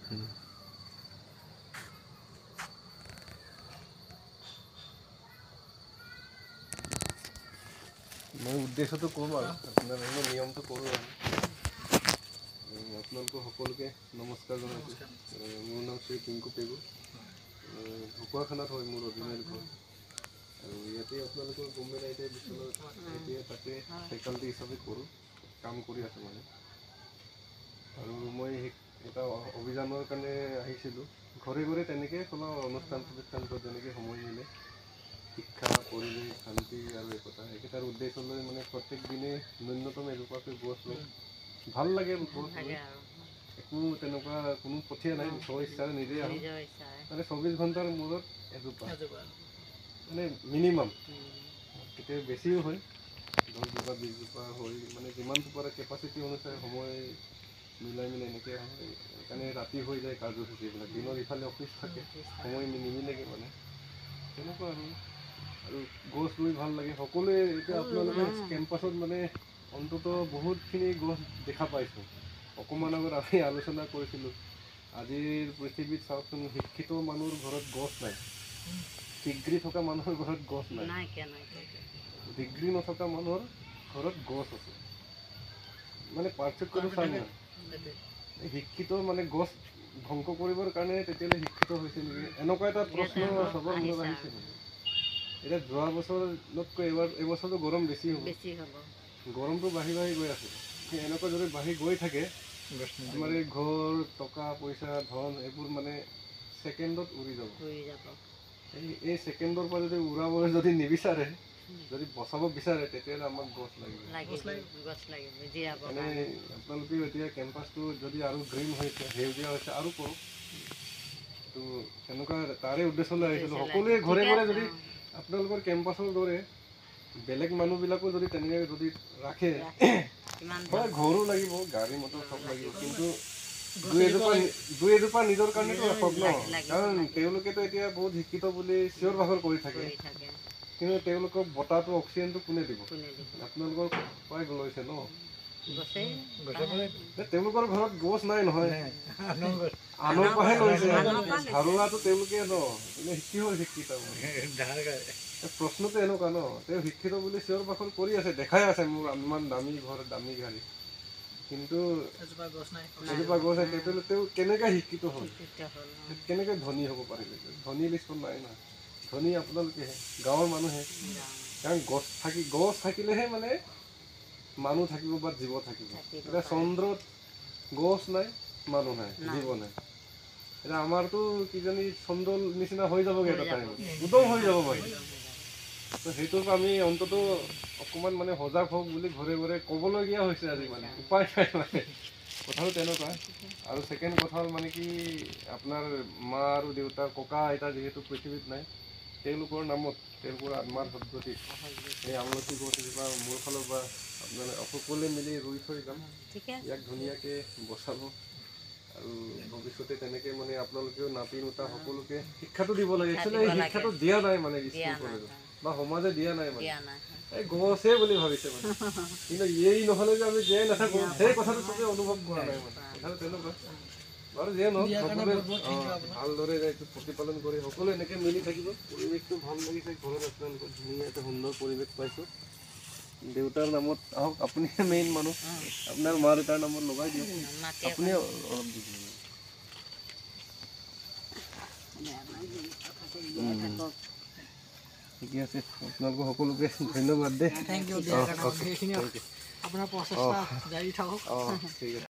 মই উদ্দেশ্যটো কৰোঁ আৰু আপোনাৰ নিয়মটো কৰোঁ আৰু আপোনালোকক সকলোকে নমস্কাৰ জনাইছোঁ। মোৰ নাম শ্ৰী টিংকু পেগু। ঢকুৱাখানাত হয় মোৰ অৰিজিনেল ঘৰ আৰু ইয়াতে আপোনালোকৰ government I T I Biswanath এতিয়া তাতে ফেকাল্টি হিচাপে কৰোঁ, কাম কৰি আছোঁ মানে। আৰু মই এটা অভিযানৰ কাৰণে আহিছিলোঁ, ঘৰে ঘৰে তেনেকৈ কোনো অনুষ্ঠান প্ৰতিষ্ঠানটো যেনেকৈ সময় মিলে শিক্ষা, পৰিৱেশ, শান্তি আৰু একতা এইকেইটাৰ উদ্দেশ্য লৈ মানে প্ৰত্যেক দিনে ন্যূনতম এজোপাকৈ গছ ৰুওঁ। ভাল লাগে গছ ৰুই, একো তেনেকুৱা কোনো পঠিয়া নাই, নিজৰ ইচ্ছাৰে নিজে আহোঁ। মানে 24 ঘণ্টাৰ মূৰত এজোপা মানে মিনিমাম, কেতিয়াবা বেছিও হয়, 10 জোপা 20 জোপা হয়, মানে যিমানটো পাৰে কেপাচিটি অনুসাৰে সময় মিলাই এনেকৈ হয়। সেইকাৰণে ৰাতি হৈ যায় কাৰ্যসূচীবিলাক, দিনত ইফালে অফিচ থাকে, সময় নিমিলেগৈ মানে তেনেকুৱা আৰু গছ ৰুই ভাল লাগে। সকলোৱে এতিয়া আপোনালোকে কেম্পাছত মানে অন্তত বহুতখিনি গছ দেখা পাইছোঁ। অকণমান আগত আমি আলোচনা কৰিছিলোঁ, আজিৰ পৃথিৱীত চাওকচোন, শিক্ষিত মানুহৰ ঘৰত গছ নাই, ডিগ্ৰী থকা মানুহৰ ঘৰত গছ নাই, ডিগ্ৰী নথকা মানুহৰ ঘৰত গছ আছে। মানে পাৰ্থক্যটো চাই নাই, শিক্ষিত মানে গছ ধ্বংস কৰিবৰ কাৰণে তেতিয়াহ'লে শিক্ষিত হৈছে নেকি, এনেকুৱা এটা প্ৰশ্ন চবৰ মনত আহিছে। এতিয়া যোৱা বছৰতকৈ এইবছৰটো গৰম বেছি হ'ব, গৰমটো বাঢ়ি বাঢ়ি গৈ আছে। এনেকুৱা যদি বাঢ়ি গৈ থাকে, আমাৰ এই ঘৰ, টকা পইচা, ধন এইবোৰ মানে ছেকেণ্ডত উৰি যাব। এই ছেকেণ্ডৰ পৰা যদি উৰাবলৈ যদি নিবিচাৰে, যদি বচাব বিচাৰে, তেতিয়াহ'লে আমাক গছ লাগিব। মানে আপোনালোকেও এতিয়া কেম্পাছটো যদি আৰু গ্ৰীণ হৈছে, সেউজীয়া হৈছে, আৰু কৰক। তো তেনেকুৱা তাৰে উদ্দেশ্য লৈ আহিছিলোঁ। সকলোৱে ঘৰে ঘৰে যদি আপোনালোকৰ কেম্পাছৰ দৰে বেলেগ মানুহবিলাকো যদি তেনেকৈ যদি ৰাখে, হয় ঘৰো লাগিব, গাড়ী মটৰ চব লাগিব, কিন্তু দুই এজোপা নিজৰ কাৰণেতো ৰাখক ন। কাৰণ তেওঁলোকেতো এতিয়া বহুত শিক্ষিত বুলি চিঞৰ বাখৰ কৰি থাকে, কিন্তু তেওঁলোকক বতাহটো অক্সিজেনটো কোনে দিব? আপোনালোকৰ পৰাই লৈছে ন। তেওঁলোকৰ ঘৰত গছ নাই নহয়, আনৰ পৰাহে লৈছে। ধাৰুৱাটো তেওঁলোকে ন, কিহৰ শিক্ষিত? প্ৰশ্নটো এনেকুৱা ন, তেওঁ শিক্ষিত বুলি চিঞৰ বাখৰ কৰি আছে, দেখাই আছে মোৰ ইমান দামী ঘৰ, দামী গাড়ী, কিন্তু এজোপা গছ নাই, তেতিয়াহ'লে তেওঁ কেনেকৈ শিক্ষিত হ'ল, কেনেকৈ ধনী হ'ব পাৰিলে? ধনী লিষ্টত নাই না, ধনী আপোনালোকেহে, গাঁৱৰ মানুহে। কাৰণ গছ থাকিলেহে মানে মানুহ থাকিব বা জীৱ থাকিব। এতিয়া চন্দ্ৰত গছ নাই, মানুহ নাই, জীৱ নাই। এতিয়া আমাৰতো কিজানি চন্দ্ৰৰ নিচিনা হৈ যাবগৈ এটা টাইমত, উদং হৈ যাব পাৰি। তো সেইটোক আমি অন্তত অকণমান মানে সজাগ হওক বুলি ঘৰে ঘৰে ক'বলগীয়া হৈছে আজি, মানে উপায় নাই মানে, কথাটো তেনেকুৱা। আৰু ছেকেণ্ড কথা হ'ল মানে কি, আপোনাৰ মা আৰু দেউতা, ককা আইতা যিহেতু পৃথিৱীত নাই, তেওঁলোকৰ নামত, তেওঁলোকৰ আত্মাৰ সদ্গতিত এই আমলখি গছ এজোপা মোৰ ফালৰ পৰা আপোনালোকে সকলোৱে মিলি ৰুই থৈ যাম। ইয়াক ধুনীয়াকৈ বচাব আৰু ভৱিষ্যতে তেনেকৈ মানে আপোনালোকেও নাতি নোতা সকলোকে শিক্ষাটো দিব লাগে। একচুৱেলি এই শিক্ষাটো দিয়া নাই মানে স্কুল কলেজত বা সমাজে দিয়া নাই মানে, এই গছে বুলি ভাবিছে মানে। কিন্তু এই নহ'লে যে আমি জীয়াই নাথাকোঁ, সেই কথাটো চবেই অনুভৱ কৰা নাই মানে, কথাটো তেনেকুৱা। বাৰু যিয়ে নহওক, সকলোৱে ভালদৰে প্ৰতিপালন কৰি সকলোৱে এনেকৈ মিলি থাকিব। পৰিৱেশটো ভাল লাগিছে, ঘৰত আপোনালোকৰ ধুনীয়া এটা সুন্দৰ পৰিৱেশ পাইছোঁ। দেউতাৰ নামত আহক, আপুনি মেইন মানুহ, আপোনাৰ মা দেউতাৰ নামত লগাই দিয়ক, আপুনি অলপ দি দিব। ঠিকে আছে, আপোনালোকক সকলোকে ধন্যবাদ দেই। আপোনাৰ প্ৰচেষ্টা জাৰি থাকক। ঠিক আছে।